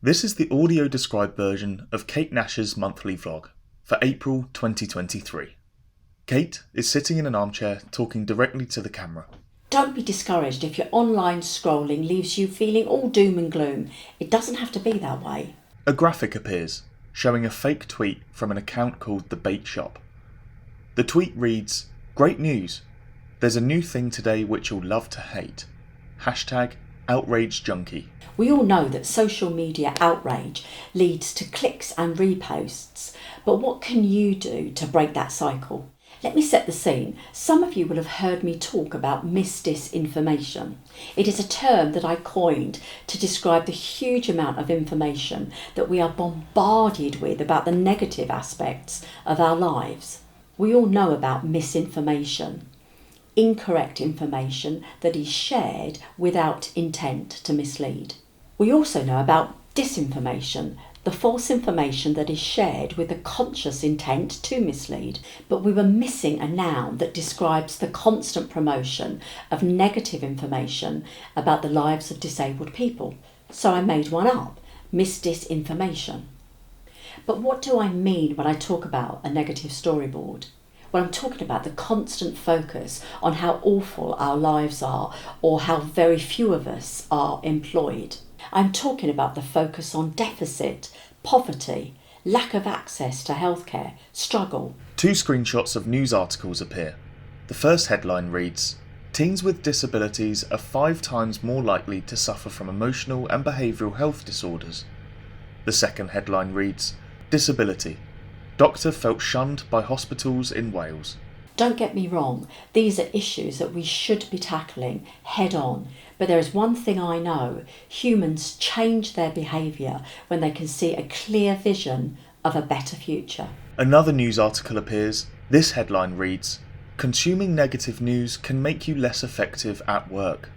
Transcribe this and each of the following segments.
This is the audio described version of Kate Nash's monthly vlog for April 2023. Kate is sitting in an armchair talking directly to the camera. Don't be discouraged if your online scrolling leaves you feeling all doom and gloom. It doesn't have to be that way. A graphic appears, showing a fake tweet from an account called The Bait Shop. The tweet reads, "Great news! There's a new thing today which you'll love to hate. #OutrageJunkie." We all know that social media outrage leads to clicks and reposts, but what can you do to break that cycle? Let me set the scene. Some of you will have heard me talk about misdisinformation. It is a term that I coined to describe the huge amount of information that we are bombarded with about the negative aspects of our lives. We all know about misinformation, incorrect information that is shared without intent to mislead. We also know about disinformation, the false information that is shared with a conscious intent to mislead. But we were missing a noun that describes the constant promotion of negative information about the lives of disabled people. So I made one up, misdisinformation. But what do I mean when I talk about a negative storyboard? Well, I'm talking about the constant focus on how awful our lives are or how very few of us are employed. I'm talking about the focus on deficit, poverty, lack of access to healthcare, struggle. Two screenshots of news articles appear. The first headline reads, "Teens with disabilities are 5 times more likely to suffer from emotional and behavioural health disorders." The second headline reads, "Disability. Doctor felt shunned by hospitals in Wales." Don't get me wrong, these are issues that we should be tackling head on. But there is one thing I know, humans change their behaviour when they can see a clear vision of a better future. Another news article appears. This headline reads, "Consuming negative news can make you less effective at work."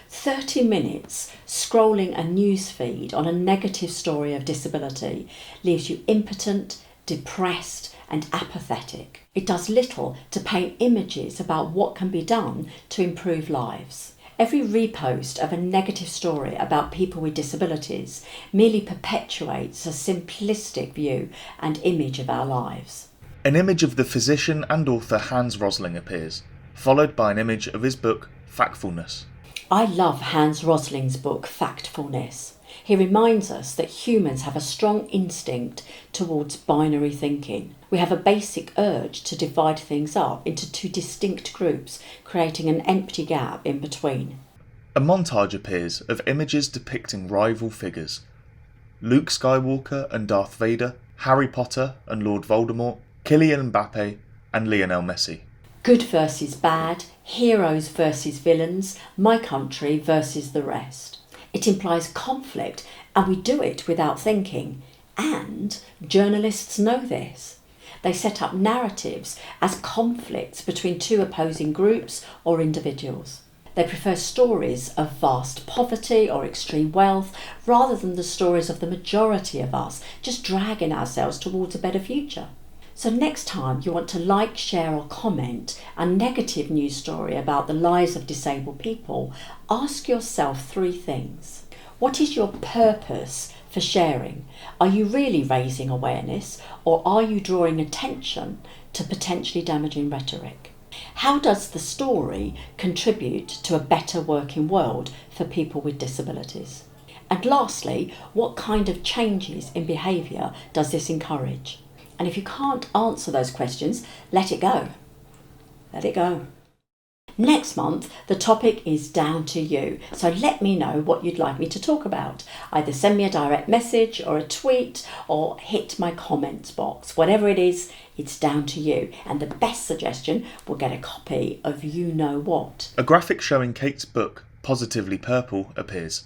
30 minutes scrolling a news feed on a negative story of disability leaves you impotent, depressed and apathetic. It does little to paint images about what can be done to improve lives. Every repost of a negative story about people with disabilities merely perpetuates a simplistic view and image of our lives. An image of the physician and author Hans Rosling appears, followed by an image of his book Factfulness. I love Hans Rosling's book Factfulness. He reminds us that humans have a strong instinct towards binary thinking. We have a basic urge to divide things up into two distinct groups, creating an empty gap in between. A montage appears of images depicting rival figures: Luke Skywalker and Darth Vader, Harry Potter and Lord Voldemort, Kylian Mbappe and Lionel Messi. Good versus bad, heroes versus villains, my country versus the rest. It implies conflict, and we do it without thinking. And journalists know this. They set up narratives as conflicts between two opposing groups or individuals. They prefer stories of vast poverty or extreme wealth rather than the stories of the majority of us just dragging ourselves towards a better future. So next time you want to like, share or comment a negative news story about the lives of disabled people, ask yourself 3 things. What is your purpose for sharing? Are you really raising awareness, or are you drawing attention to potentially damaging rhetoric? How does the story contribute to a better working world for people with disabilities? And lastly, what kind of changes in behaviour does this encourage? And if you can't answer those questions, let it go. Let it go. Next month, the topic is down to you. So let me know what you'd like me to talk about. Either send me a direct message or a tweet or hit my comments box. Whatever it is, it's down to you. And the best suggestion will get a copy of You Know What. A graphic showing Kate's book, Positively Purple, appears.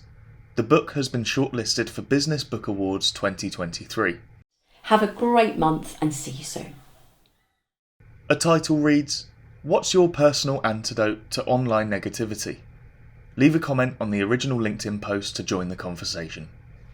The book has been shortlisted for Business Book Awards 2023. Have a great month and see you soon. A title reads, "What's your personal antidote to online negativity?" Leave a comment on the original LinkedIn post to join the conversation.